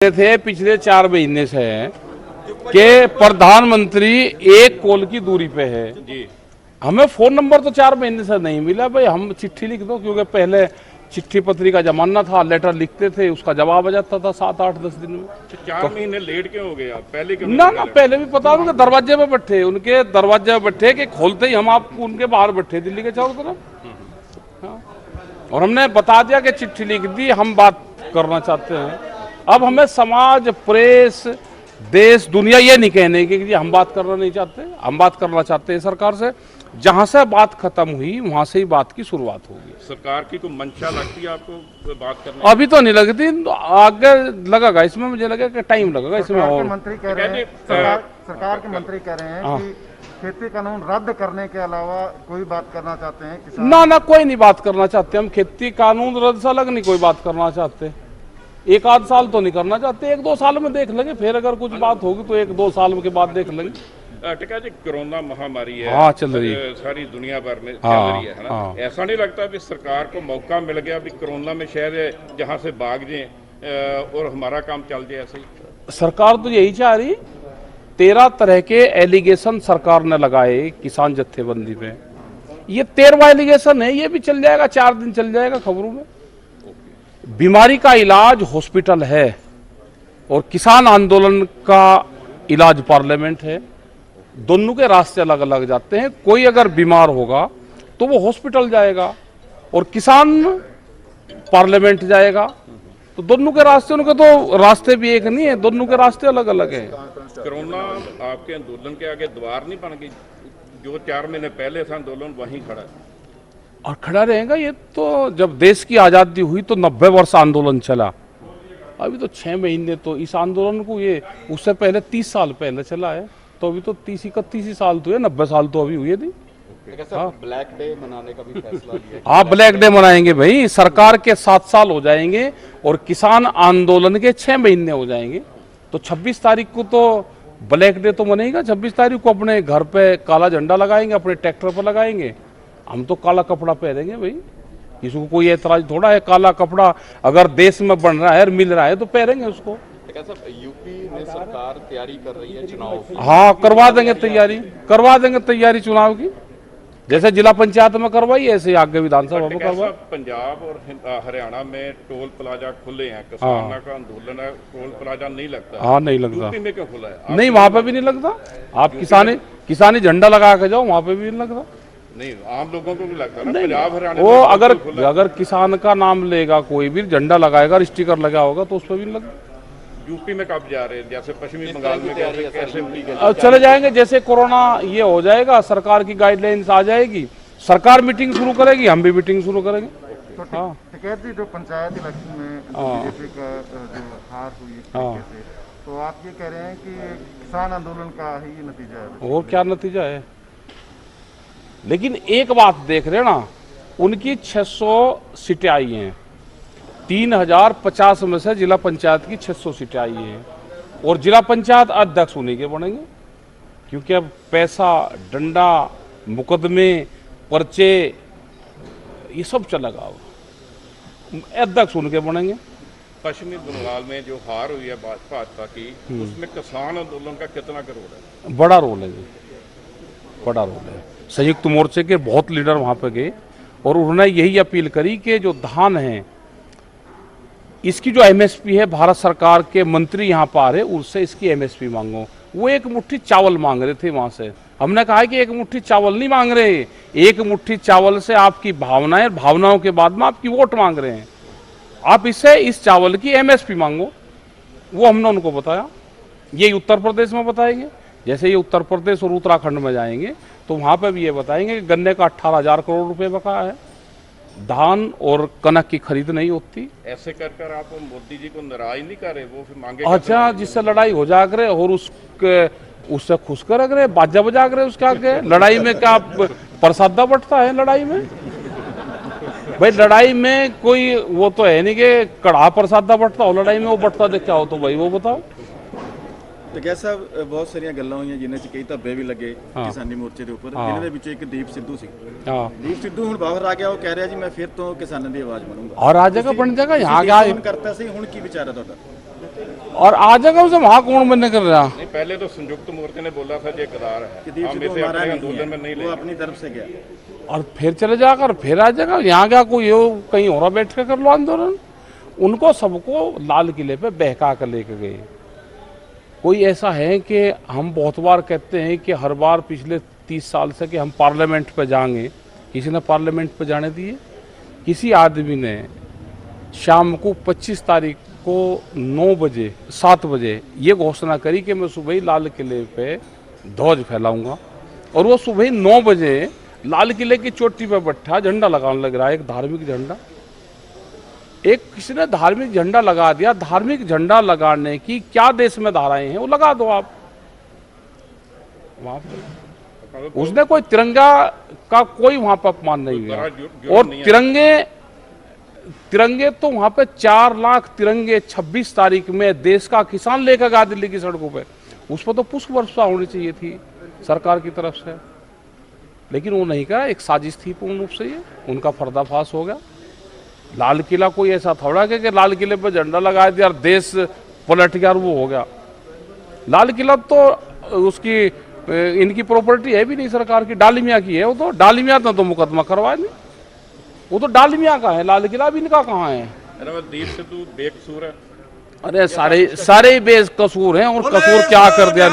थे पिछले 4 महीने से कि प्रधानमंत्री एक कॉल की दूरी पे है जी। हमें फोन नंबर तो 4 महीने से नहीं मिला। भाई हम चिट्ठी लिख दो, क्योंकि पहले चिट्ठी पत्री का जमाना था, लेटर लिखते थे, उसका जवाब आ जाता था 7, 8, 10 दिन में। 4 महीने लेट क्यों हो गए आप? पहले क्यों ना पहले भी पता, उनके दरवाजे पे बैठे, उनके दरवाजे पे बैठे कि खोलते ही हम आप उनके बाहर बैठे दिल्ली के चारों तरफ। हाँ। और हमने बता दिया कि चिट्ठी लिख दी, हम बात करना चाहते हैं। अब हमें समाज, प्रेस, देश, दुनिया ये नहीं कहने की कि हम बात करना नहीं चाहते, हम बात करना चाहते हैं सरकार से। जहां से बात खत्म हुई वहां से ही बात की शुरुआत होगी। सरकार की कोई मंशा लगती है आपको बात करने? अभी तो नहीं लगती, तो आगे लगेगा, इसमें मुझे लगेगा कि टाइम लगेगा इसमें। और मंत्री कह रहे हैं, सरकार के मंत्री कह रहे हैं कि खेती कानून रद्द करने के अलावा कोई बात करना चाहते हैं किसान? ना कोई नहीं बात करना चाहते। हम खेती कानून रद्द से अलग नहीं कोई बात करना चाहते। 1 आध साल तो नहीं करना चाहते, 1-2 साल में देख लेंगे, फिर अगर कुछ बात होगी तो 1-2 साल के बाद देख लेंगे। टिका जी, कोरोना महामारी है, हाँ, चल रही है, सारी दुनिया भर में चल हाँ, रही है ना। हाँ। ऐसा नहीं लगता कि सरकार को मौका मिल गया भी कोरोना में शायद जहां से भाग जाए और हमारा काम चल जाए? ऐसे ही सरकार तो यही चाह रही। 13 तरह के एलिगेशन सरकार ने लगाए किसान जत्थेबंदी पे। ये 13वां एलिगेशन है, ये भी चल जाएगा, 4 दिन चल जाएगा खबरों में। बीमारी का इलाज हॉस्पिटल है और किसान आंदोलन का इलाज पार्लियामेंट है। दोनों के रास्ते अलग अलग जाते हैं। कोई अगर बीमार होगा तो वो हॉस्पिटल जाएगा और किसान पार्लियामेंट जाएगा। तो दोनों के रास्ते, उनके तो रास्ते भी एक नहीं है, दोनों के रास्ते अलग अलग हैं। कोरोना आपके आंदोलन के आगे द्वार नहीं बन गई? जो 4 महीने पहले था आंदोलन वहीं खड़ा है और खड़ा रहेगा। ये तो जब देश की आजादी हुई तो 90 वर्ष आंदोलन चला। अभी तो 6 महीने तो इस आंदोलन को, ये उससे पहले 30 साल पहले चला है। तो अभी तो 30-31 साल तो है, 90 साल तो अभी हुए थे। हाँ, ब्लैक डे मनाने का भी फैसला लिया। हाँ, ब्लैक डे मनाएंगे भाई। सरकार के 7 साल हो जाएंगे और किसान आंदोलन के 6 महीने हो जाएंगे। तो 26 तारीख को तो ब्लैक डे तो मनेगा। 26 तारीख को अपने घर पे काला झंडा लगाएंगे, अपने ट्रैक्टर पर लगाएंगे। हम तो काला कपड़ा पहनेंगे भाई, किसी को कोई ऐतराज थोड़ा है। काला कपड़ा अगर देश में बन रहा है और मिल रहा है तो पहनेंगे उसको। यूपी में सरकार तैयारी कर रही है चुनाव की। हाँ, करवा देंगे तैयारी चुनाव की। जैसे जिला पंचायत में करवाई ऐसे आगे विधानसभा में करवाई। पंजाब और हरियाणा में टोल प्लाजा खुले हैं, किसानों का आंदोलन है, टोल प्लाजा नहीं लगता। हाँ, नहीं लगता। यूपी में क्यों खुला है? नहीं, वहाँ पे भी नहीं लगता। आप किसानी झंडा लगा के जाओ, वहाँ पे भी नहीं लगता। नहीं, आम लोगों को भी लगता है ना। पंजाब हरियाणा वो अगर किसान का नाम लेगा, कोई भी झंडा लगाएगा, स्टिकर लगा होगा तो उस पर भी नहीं लगता। यूपी में कब जा रहे हैं? जैसे पश्चिमी बंगाल में कैसे अब चले जाएंगे। जैसे कोरोना ये हो जाएगा, सरकार की गाइडलाइंस आ जाएगी, सरकार मीटिंग शुरू करेगी, हम भी मीटिंग शुरू करेंगे। तो हाँ, टिकैत जी, जो पंचायत इलेक्शन में बीजेपी का जो हार हुई एक तरीके से, तो आप ये कह रहे हैं कि किसान आंदोलन का ही ये नतीजा है? और क्या नतीजा है? लेकिन एक बात देख रहे ना, उनकी 600 सीटें आई हैं। 3050 में से जिला पंचायत की 600 सीटें आई हैं और जिला पंचायत अध्यक्ष उन्हीं के बनेंगे, क्योंकि अब पैसा, डंडा, मुकदमे, पर्चे, ये सब चलेगा। अध्यक्ष उनके बनेंगे। पश्चिमी बंगाल में जो हार हुई है भाजपा की, उसमें किसान आंदोलन का कितना रोल है? बड़ा रोल है जी, बड़ा रोल है। संयुक्त मोर्चे के बहुत लीडर वहां पे गए और उन्होंने यही अपील करी कि जो धान है, इसकी जो एमएसपी है, भारत सरकार के मंत्री यहाँ पर आ रहे, उससे इसकी एमएसपी मांगो। वो एक मुट्ठी चावल मांग रहे थे वहां से। हमने कहा कि एक मुट्ठी चावल नहीं मांग रहे, एक मुट्ठी चावल से आपकी भावनाएं, भावनाओं के बाद में आपकी वोट मांग रहे हैं। आप इससे इस चावल की एमएसपी मांगो। वो हमने उनको बताया। ये उत्तर प्रदेश में बताएंगे। जैसे ये उत्तर प्रदेश और उत्तराखंड में जाएंगे तो वहां पे भी ये बताएंगे कि गन्ने का 18,000 करोड़ रुपए बकाया है, धान और कनक की खरीद नहीं होती। ऐसे कर आप मोदी जी को नाराज नहीं कर रहे? वो फिर मांगे अच्छा, जिससे लड़ाई हो जा करे और उससे खुश कर रहे, बाजा बजा करे उसके आगे। लड़ाई में क्या प्रसादा बंटता है? लड़ाई में भाई, लड़ाई में कोई वो तो है नहीं कि कड़ा प्रसादा बंटता हो। लड़ाई में वो बंटता देखा हो तो भाई वो बताओ। तो कैसा बहुत सारिया गल्लां हुई जिन्हें कई धब्बे भी लगे किसानी मोर्चे के उपर, जिन्हों ਦੇ ਵਿੱਚੋਂ ਇੱਕ ਦੀਪ ਸਿੱਧੂ ਸੀ। ਦੀਪ ਸਿੱਧੂ ਹੁਣ ਬਾਹਰ ਆ ਗਿਆ, ਉਹ ਕਹਿ ਰਿਹਾ ਜੀ मैं फिर तो किसानों की आवाज़ बनूंगा। और आ जाएगा, बन जाएगा। यहाँ क्या करता सी, हुण की विचार है ਤੁਹਾਡਾ? और आ जाएगा उसे वहां कौन बनने कर रहा। नहीं, पहले तो संयुक्त मोर्चे ने बोला था ये गद्दार कि है, दीप हम सिद्धू इसे हमारा अपने नहीं आंदोलन में नहीं है, वो लेंगे। अपनी तरफ से गया। और फिर चले जाकर और फिर आ जाएगा। यहाँ क्या कोई हो कहीं और बैठ कर लो आंदोलन। उनको सबको लाल किले पे बहका कर लेके गए। कोई ऐसा है कि हम बहुत बार कहते हैं कि हर बार पिछले 30 साल से कि हम पार्लियामेंट पे जाएंगे, किसी ने पार्लियामेंट पे जाने दिए? किसी आदमी ने शाम को 25 तारीख को 9 बजे 7 बजे ये घोषणा करी कि मैं सुबह ही लाल किले पे ध्वज फैलाऊंगा, और वो सुबह ही 9 बजे लाल किले की चोटी पे बैठा झंडा लगाने लग रहा है, एक धार्मिक झंडा। एक किसी ने धार्मिक झंडा लगा दिया। धार्मिक झंडा लगाने की क्या देश में धाराएं हैं, वो लगा दो आप वहां पे। उसने कोई तिरंगा का कोई वहां पर अपमान नहीं हुआ। और तिरंगे तो वहां पे 4 लाख तिरंगे 26 तारीख में देश का किसान लेकर गया दिल्ली की सड़कों पे। उस पर तो पुष्प वर्षा होनी चाहिए थी सरकार की तरफ से, लेकिन वो नहीं करा। एक साजिश थी पूर्ण रूप से, ये उनका पर्दाफाश हो गया। लाल किला कोई ऐसा थोड़ा कि लाल किले पे झंडा लगा दिया और देश पलट गया और वो हो गया। लाल किला तो उसकी इनकी प्रॉपर्टी है भी नहीं, सरकार की, डालमिया की है। वो तो डालमिया तो मुकदमा करवाए नहीं, वो तो डालमिया का है, लाल किला भी इनका कहाँ है। दीप सिद्धू बेकसूर है। अरे सारे बेकसूर हैं। और कसूर क्या कर दिया,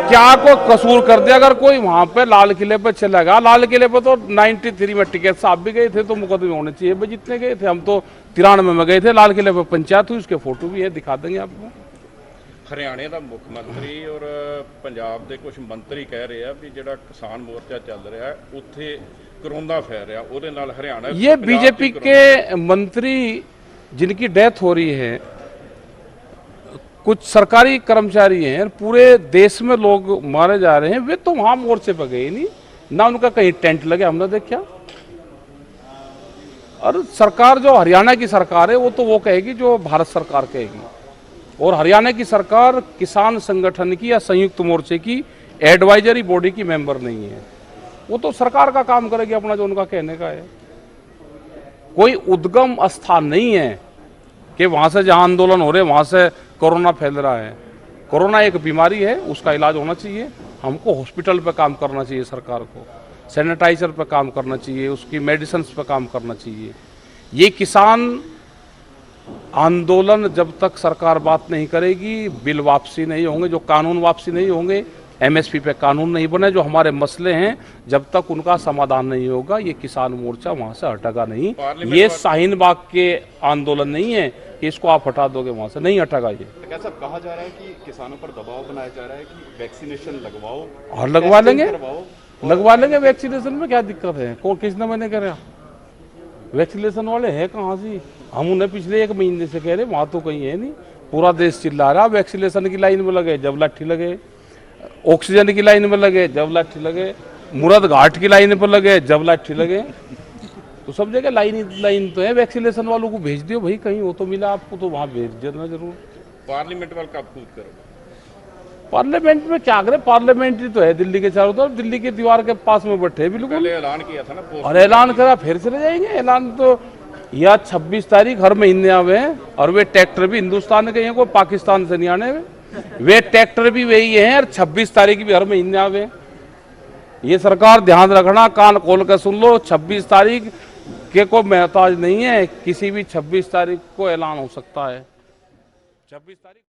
क्या को कसूर कर दिया? अगर कोई वहां पे लाल किले पे चलेगा, लाल किले पे तो 93 में टिकट साहब भी गए थे तो मुकदमे होने चाहिए भाई, जितने गए थे। हम तो 93 में गए थे लाल किले पे, पंचायत हुई, उसके फोटो भी है, दिखा देंगे आपको। हरियाणे का मुख्यमंत्री और पंजाब के कुछ मंत्री कह रहे हैं भी जिहड़ा किसान मोर्चा चल रहा है उत्थे कोरोना फैल रहा, उहदे नाल हरियाणा ये बीजेपी के मंत्री जिनकी डेथ हो रही है, कुछ सरकारी कर्मचारी हैं, पूरे देश में लोग मारे जा रहे हैं, वे तो वहां मोर्चे पर गए नहीं ना, उनका कहीं टेंट लगे हमने देखा। और सरकार जो हरियाणा की सरकार है वो तो वो कहेगी जो भारत सरकार कहेगी। और हरियाणा की सरकार किसान संगठन की या संयुक्त मोर्चे की एडवाइजरी बॉडी की मेंबर नहीं है। वो तो सरकार का काम करेगी अपना, जो उनका कहने का है। कोई उद्गम स्थान नहीं है कि वहां से जहां आंदोलन हो रहे वहां से कोरोना फैल रहा है। कोरोना एक बीमारी है, उसका इलाज होना चाहिए। हमको हॉस्पिटल पे काम करना चाहिए, सरकार को सैनिटाइजर पे काम करना चाहिए, उसकी मेडिसिन पे काम करना चाहिए। ये किसान आंदोलन जब तक सरकार बात नहीं करेगी, बिल वापसी नहीं होंगे, जो कानून वापसी नहीं होंगे, एमएसपी पे कानून नहीं बने, जो हमारे मसले हैं जब तक उनका समाधान नहीं होगा, ये किसान मोर्चा वहां से हटेगा नहीं। ये शाहीन बाग के आंदोलन नहीं है कि इसको आप हटा दोगे वहां से, नहीं हटेगा ये। कैसा कहा जा रहा है कि किसानों पर दबाव बनाया जा रहा है कि वैक्सीनेशन लगवाओ, और लगवा लेंगे वैक्सीनेशन में क्या दिक्कत है? कौन किसने मैंने कह रहा वैक्सीनेशन वाले है कहाँ से? हम उन्हें पिछले 1 महीने से कह रहे, वहां तो कहीं है नहीं। पूरा देश चिल्ला रहा वैक्सीनेशन की लाइन में लगे जब लाठी लगे, ऑक्सीजन की लाइन में लगे जब लाठी लगे, मुराद घाट की लाइन पर लगे जब लाठी लगे। तो सब जगह लाइन तो है। वैक्सीनेशन वालों को भेज दियो भाई, कहीं वो तो मिला आपको तो वहां भेज देना जरूर। पार्लियामेंट वाल कब कूद करो? पार्लियामेंट में क्या करे? पार्लियामेंट ही तो है दिल्ली के चारों तरफ, दिल्ली की दीवार के पास में बैठे हैं बिल्कुल। पहले ऐलान किया था ना, और ऐलान करा फिर चले जाएंगे। ऐलान तो या 26 तारीख हर महीने आवे हैं, और वे ट्रैक्टर भी हिंदुस्तान के हैं, कोई पाकिस्तान से नहीं आने। वे ट्रैक्टर भी वही हैं और 26 तारीख भी हर महीने आवे। ये सरकार ध्यान रखना, कान खोल कर सुन लो, 26 तारीख के कोई मोहताज नहीं है, किसी भी 26 तारीख को ऐलान हो सकता है। 26 तारीख